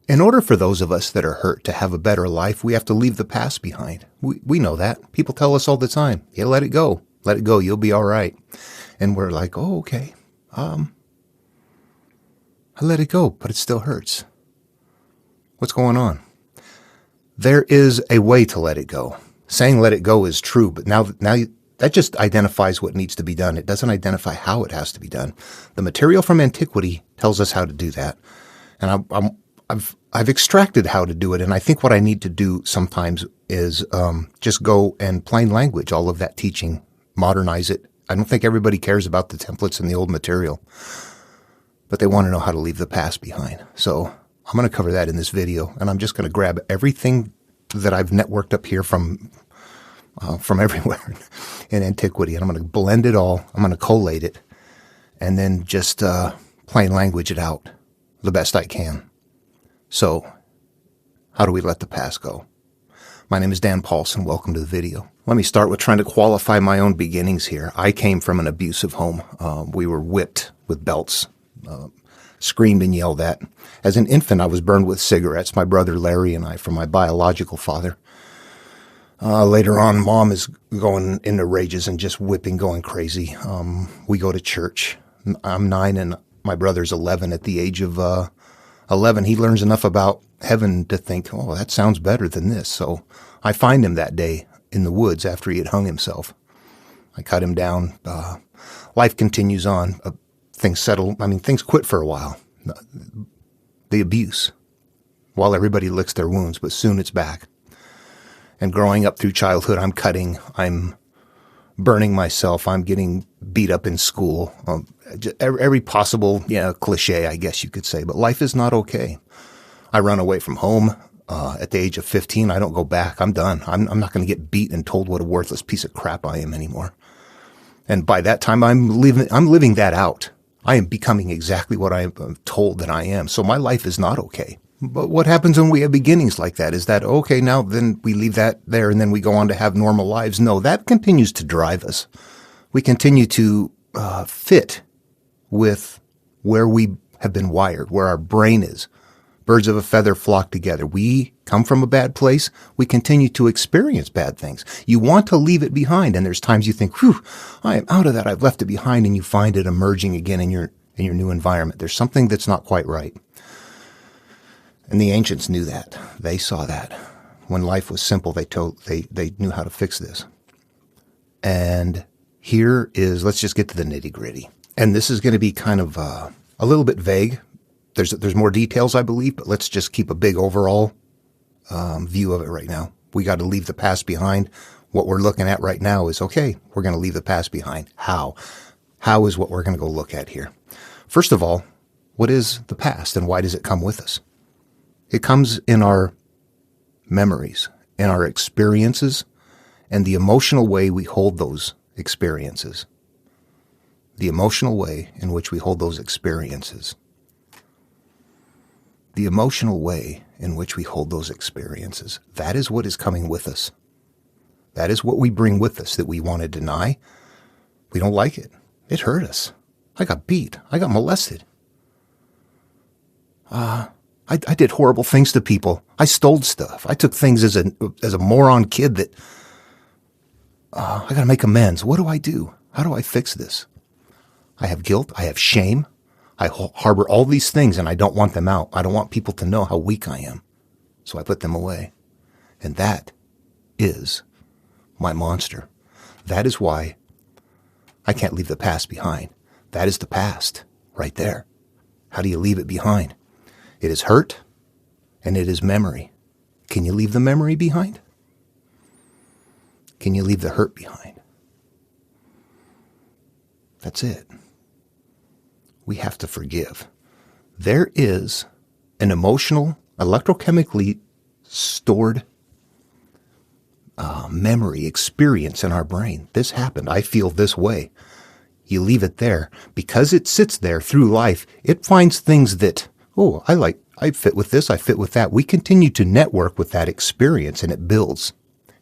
In order for those of us that are hurt to have a better life, we have to leave the past behind. We know that. People tell us all the time, yeah, let it go. Let it go. You'll be all right. And we're like, oh, okay. I let it go, but it still hurts. What's going on? There is a way to let it go. Saying let it go is true, but now that just identifies what needs to be done. It doesn't identify how it has to be done. The material from antiquity tells us how to do that. And I've extracted how to do it, and I think what I need to do sometimes is just go and plain language all of that teaching, modernize it. I don't think everybody cares about the templates and the old material, but they want to know how to leave the past behind. So I'm going to cover that in this video, and I'm just going to grab everything that I've networked up here from everywhere in antiquity, and I'm going to blend it all. I'm going to collate it, and then just plain language it out the best I can. So, how do we let the past go? My name is Dan Paulson. Welcome to the video. Let me start with trying to qualify my own beginnings here. I came from an abusive home. We were whipped with belts, screamed and yelled at. As an infant, I was burned with cigarettes, my brother Larry and I, from my biological father. Later on, Mom is going into rages and just whipping, going crazy. We go to church. I'm 9 and my brother's 11. At the age of 11, he learns enough about heaven to think, oh, that sounds better than this. So I find him that day in the woods after he had hung himself. I cut him down. Life continues on. Things settle. Things quit for a while. The abuse, while everybody licks their wounds, but soon it's back. And growing up through childhood, I'm cutting, I'm burning myself, I'm getting beat up in school. Every possible, cliche, I guess you could say. But life is not okay. I run away from home. At the age of 15, I don't go back. I'm done. I'm not going to get beat and told what a worthless piece of crap I am anymore. And by that time, I'm living that out. I am becoming exactly what I am told that I am. So my life is not okay. But what happens when we have beginnings like that? Is that, okay, now then we leave that there and then we go on to have normal lives? No, that continues to drive us. We continue to fit with where we have been wired, where our brain is. Birds of a feather flock together. We come from a bad place. We continue to experience bad things. You want to leave it behind, and there's times you think, whew, I am out of that. I've left it behind, and you find it emerging again in your new environment. There's something that's not quite right. And the ancients knew that. They saw that. When life was simple, they knew how to fix this. And here is, let's just get to the nitty-gritty. And this is going to be kind of a little bit vague. There's more details, I believe, but let's just keep a big overall view of it right now. We got to leave the past behind. What we're looking at right now is, okay, we're going to leave the past behind. How? How is what we're going to go look at here. First of all, what is the past and why does it come with us? It comes in our memories, in our experiences, and the emotional way we hold those experiences. The emotional way in which we hold those experiences. The emotional way in which we hold those experiences. That is what is coming with us. That is what we bring with us that we want to deny. We don't like it. It hurt us. I got beat. I got molested. I did horrible things to people. I stole stuff. I took things as a moron kid that I got to make amends. What do I do? How do I fix this? I have guilt. I have shame. I harbor all these things and I don't want them out. I don't want people to know how weak I am. So I put them away. And that is my monster. That is why I can't leave the past behind. That is the past right there. How do you leave it behind? It is hurt and it is memory. Can you leave the memory behind? Can you leave the hurt behind? That's it. We have to forgive. There is an emotional, electrochemically stored memory experience in our brain. This happened. I feel this way. You leave it there. Because it sits there through life, it finds things that, oh, I fit with this, I fit with that. We continue to network with that experience and it builds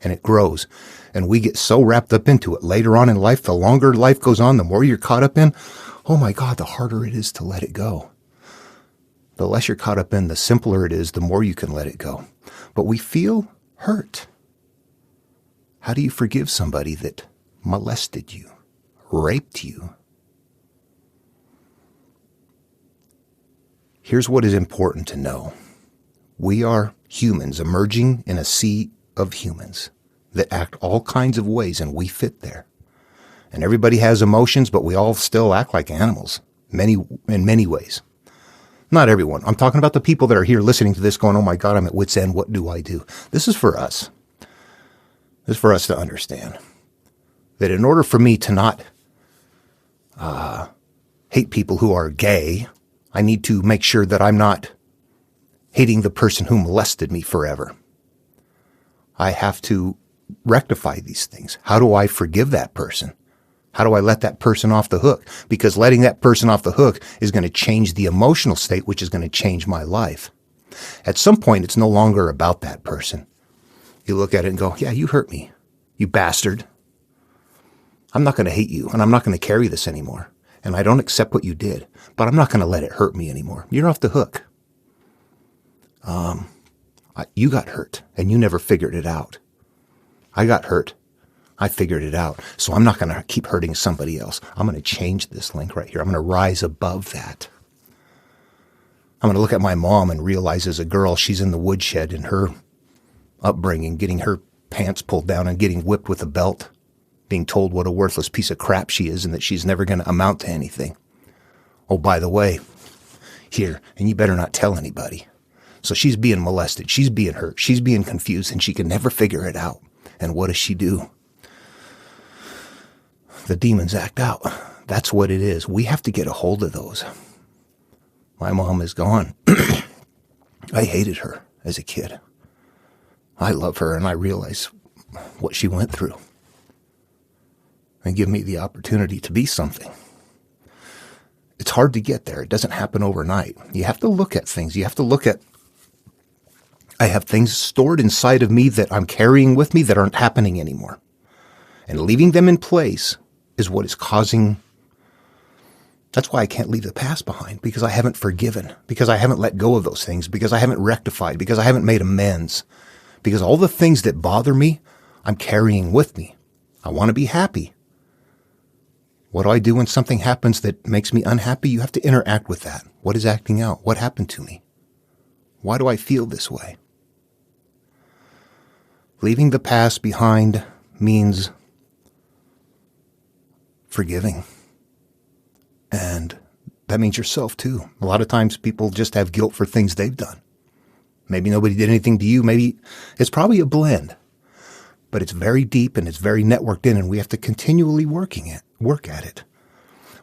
and it grows. And we get so wrapped up into it later on in life, the longer life goes on, the more you're caught up in, oh my God, the harder it is to let it go. the less you're caught up in, the simpler it is, the more you can let it go. But we feel hurt. How do you forgive somebody that molested you, raped you? Here's what is important to know. We are humans emerging in a sea of humans that act all kinds of ways, and we fit there. And everybody has emotions, but we all still act like animals, in many ways. Not everyone. I'm talking about the people that are here listening to this going, oh my God, I'm at wit's end. What do I do? This is for us. This is for us to understand that in order for me to not hate people who are gay, I need to make sure that I'm not hating the person who molested me forever. I have to rectify these things. How do I forgive that person? How do I let that person off the hook? Because letting that person off the hook is going to change the emotional state, which is going to change my life. At some point, it's no longer about that person. You look at it and go, yeah, you hurt me, you bastard. I'm not going to hate you, and I'm not going to carry this anymore. And I don't accept what you did, but I'm not going to let it hurt me anymore. You're off the hook. You got hurt, and you never figured it out. I got hurt. I figured it out. So I'm not going to keep hurting somebody else. I'm going to change this link right here. I'm going to rise above that. I'm going to look at my mom and realize as a girl, she's in the woodshed in her upbringing, getting her pants pulled down and getting whipped with a belt, being told what a worthless piece of crap she is and that she's never going to amount to anything. Oh, by the way, here, and you better not tell anybody. So she's being molested. She's being hurt. She's being confused, and she can never figure it out. And what does she do? The demons act out. That's what it is. We have to get a hold of those. My mom is gone. I hated her as a kid. I love her, and I realize what she went through. And give me the opportunity to be something. It's hard to get there. It doesn't happen overnight. You have to look at things. You have to look at, I have things stored inside of me that I'm carrying with me that aren't happening anymore. And leaving them in place is what is causing. That's why I can't leave the past behind, because I haven't forgiven, because I haven't let go of those things, because I haven't rectified, because I haven't made amends, because all the things that bother me, I'm carrying with me. I want to be happy. What do I do when something happens that makes me unhappy? You have to interact with that. What is acting out? What happened to me? Why do I feel this way? Leaving the past behind means forgiving. And that means yourself too. A lot of times people just have guilt for things they've done. Maybe nobody did anything to you. Maybe it's probably a blend, but it's very deep and it's very networked in, and we have to continually work at it.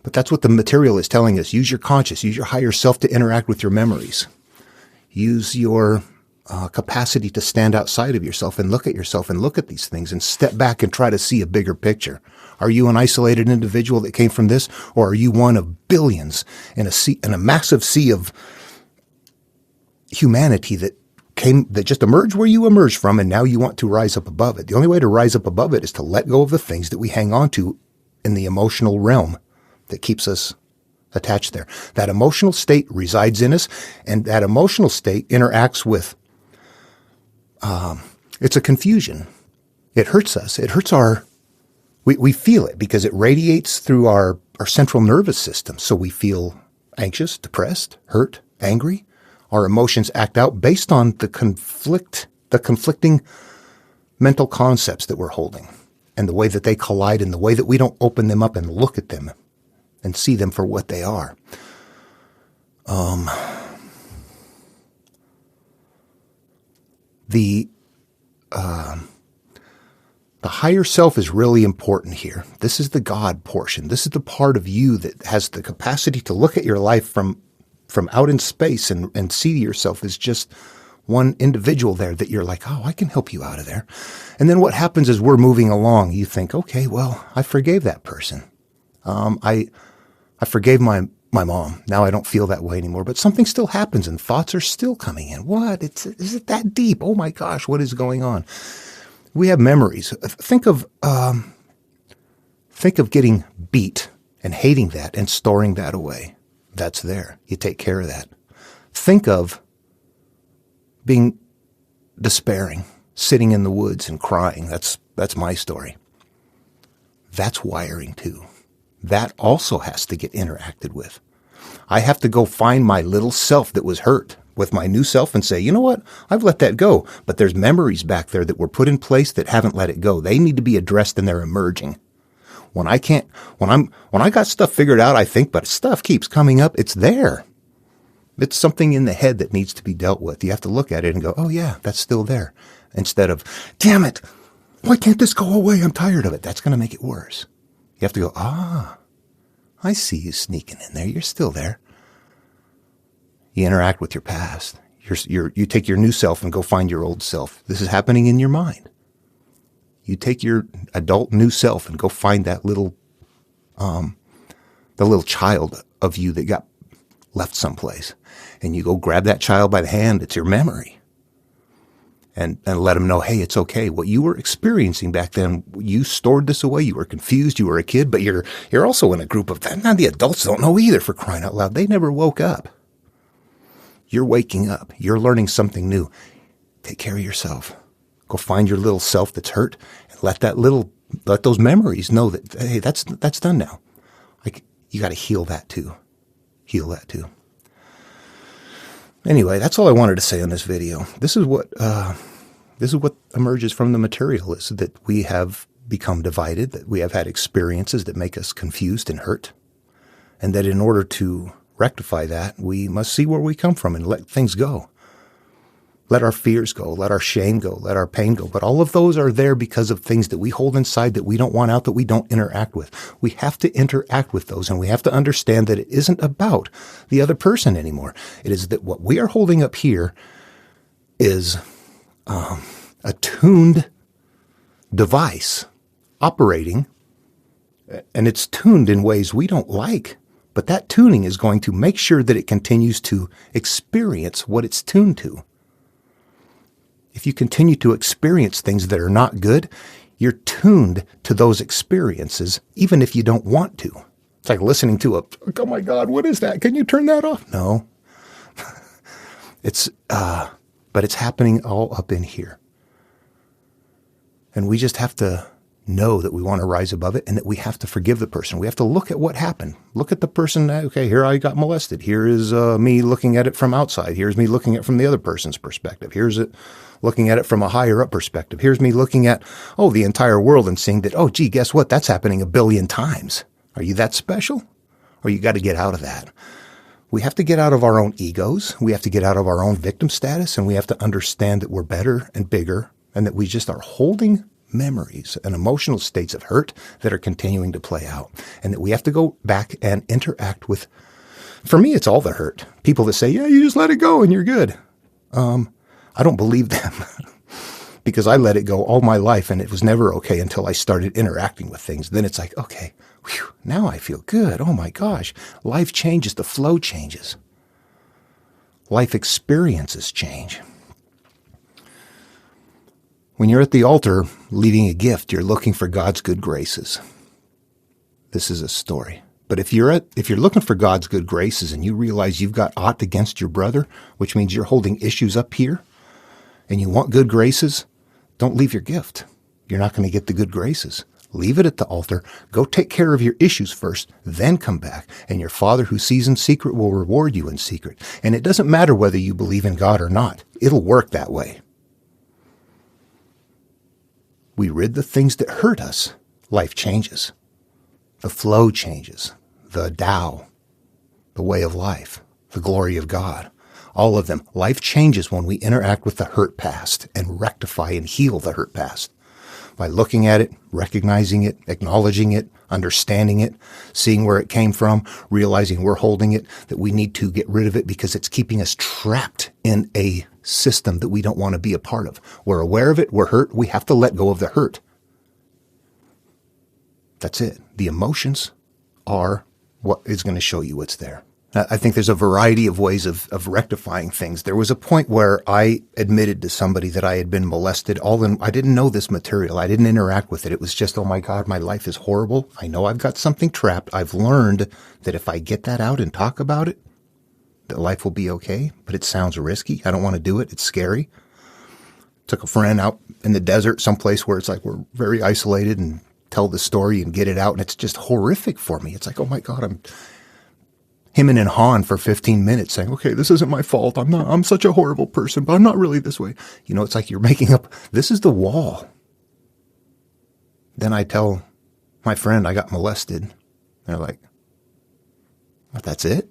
But that's what the material is telling us. Use your conscious, use your higher self to interact with your memories. Use your capacity to stand outside of yourself and look at yourself and look at these things and step back and try to see a bigger picture. Are you an isolated individual that came from this, or are you one of billions in a massive sea of humanity that just emerged where you emerged from, and now you want to rise up above it? The only way to rise up above it is to let go of the things that we hang on to in the emotional realm that keeps us attached there. That emotional state resides in us, and that emotional state interacts with, it's a confusion. It hurts us. It hurts we feel it because it radiates through our central nervous system. So we feel anxious, depressed, hurt, angry. Our emotions act out based on the conflicting mental concepts that we're holding, and the way that they collide, and the way that we don't open them up and look at them and see them for what they are. The higher self is really important here. This is the God portion. This is the part of you that has the capacity to look at your life from out in space and see yourself as just one individual there that you're like, oh, I can help you out of there. And then what happens is we're moving along. You think, okay, well, I forgave that person. I forgave my mom. Now I don't feel that way anymore. But something still happens and thoughts are still coming in. What? Is it that deep? Oh my gosh, what is going on? We have memories. Think of getting beat and hating that and storing that away. That's there. You take care of that. think of being despairing, sitting in the woods and crying. That's my story. That's wiring too. That also has to get interacted with. I have to go find my little self that was hurt with my new self and say, you know what? I've let that go. But there's memories back there that were put in place that haven't let it go. They need to be addressed and they're emerging. When I got stuff figured out, I think, but stuff keeps coming up, it's there. It's something in the head that needs to be dealt with. You have to look at it and go, oh yeah, that's still there. Instead of, damn it, why can't this go away? I'm tired of it. That's going to make it worse. You have to go, I see you sneaking in there. You're still there. You interact with your past. You take your new self and go find your old self. This is happening in your mind. You take your adult new self and go find that the little child of you that got left someplace. And you go grab that child by the hand. It's your memory. And let them know, hey, it's okay. What you were experiencing back then, you stored this away. You were confused. You were a kid, but you're also in a group of, now the adults don't know either, for crying out loud. They never woke up. You're waking up. You're learning something new. Take care of yourself. Go find your little self that's hurt and let those memories know that, hey, that's done now. You got to heal that too. Heal that too. Anyway, that's all I wanted to say on this video. This is what emerges from the material, is that we have become divided, that we have had experiences that make us confused and hurt, and that in order to rectify that, we must see where we come from and let things go. Let our fears go, let our shame go, let our pain go. But all of those are there because of things that we hold inside that we don't want out, that we don't interact with. We have to interact with those, and we have to understand that it isn't about the other person anymore. It is that what we are holding up here is a tuned device operating, and it's tuned in ways we don't like. But that tuning is going to make sure that it continues to experience what it's tuned to. If you continue to experience things that are not good, you're tuned to those experiences, even if you don't want to. It's like listening to oh my God, what is that? Can you turn that off? No. But it's happening all up in here. And we just have to know that we want to rise above it and that we have to forgive the person. We have to look at what happened. Look at the person. Okay, here I got molested. Here is me looking at it from outside. Here's me looking at it from the other person's perspective. Here's it looking at it from a higher up perspective. Here's me looking at, the entire world and seeing that, gee, guess what? That's happening 1 billion times. Are you that special? Or you got to get out of that. We have to get out of our own egos. We have to get out of our own victim status, and we have to understand that we're better and bigger, and that we just are holding memories and emotional states of hurt that are continuing to play out, and that we have to go back and interact with. For me, it's all the hurt. People that say, yeah, you just let it go and you're good. I don't believe them because I let it go all my life, and it was never okay until I started interacting with things. Then it's like, okay, whew, now I feel good. Oh my gosh. Life changes. The flow changes. Life experiences change. When you're at the altar leaving a gift, you're looking for God's good graces. This is a story. But if you're looking for God's good graces and you realize you've got aught against your brother, which means you're holding issues up here, and you want good graces, don't leave your gift. You're not going to get the good graces. Leave it at the altar. Go take care of your issues first, then come back. And your Father who sees in secret will reward you in secret. And it doesn't matter whether you believe in God or not. It'll work that way. We rid the things that hurt us. Life changes. The flow changes. The Tao, the way of life, the glory of God. All of them. Life changes when we interact with the hurt past and rectify and heal the hurt past. By looking at it, recognizing it, acknowledging it, understanding it, seeing where it came from, realizing we're holding it, that we need to get rid of it because it's keeping us trapped in a system that we don't want to be a part of. We're aware of it, we're hurt, we have to let go of the hurt. That's it. The emotions are what is going to show you what's there. I think there's a variety of ways of rectifying things. There was a point where I admitted to somebody that I had been molested. I didn't know this material. I didn't interact with it. It was just, oh my God, my life is horrible. I know I've got something trapped. I've learned that if I get that out and talk about it, that life will be okay, but it sounds risky. I don't want to do it. It's scary. Took a friend out in the desert, someplace where it's like we're very isolated, and tell the story and get it out. And it's just horrific for me. It's like, oh my God, I'm hemming and hawing for 15 minutes saying, okay, this isn't my fault. I'm such a horrible person, but I'm not really this way. You know, it's like you're making up, this is the wall. Then I tell my friend I got molested. They're like, what, that's it?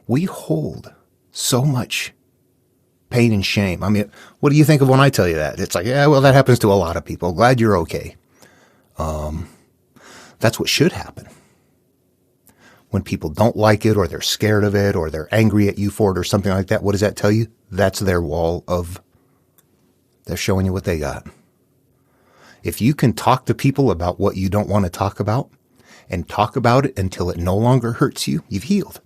We hold so much pain and shame. I mean, what do you think of when I tell you that? It's like, yeah, well, that happens to a lot of people. Glad you're okay. That's what should happen. When people don't like it, or they're scared of it, or they're angry at you for it, or something like that, what does that tell you? That's their wall of, they're showing you what they got. If you can talk to people about what you don't want to talk about, and talk about it until it no longer hurts you, you've healed.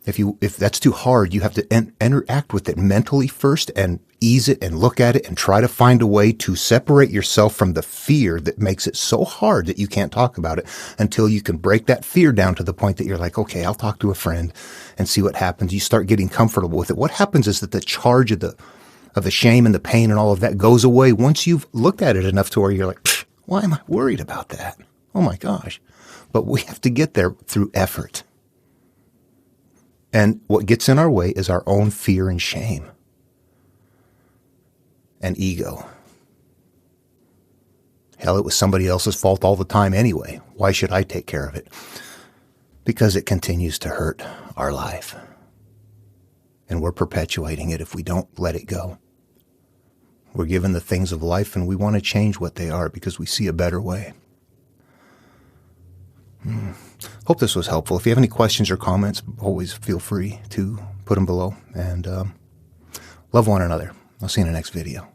If that's too hard, you have to interact with it mentally first and ease it and look at it and try to find a way to separate yourself from the fear that makes it so hard that you can't talk about it, until you can break that fear down to the point that you're like, okay, I'll talk to a friend and see what happens. You start getting comfortable with it. What happens is that the charge of the shame and the pain and all of that goes away once you've looked at it enough to where you're like, why am I worried about that? Oh my gosh. But we have to get there through effort. And what gets in our way is our own fear and shame and ego. Hell, it was somebody else's fault all the time anyway. Why should I take care of it? Because it continues to hurt our life. And we're perpetuating it if we don't let it go. We're given the things of life, and we want to change what they are because we see a better way. Hope this was helpful. If you have any questions or comments, always feel free to put them below. And love one another. I'll see you in the next video.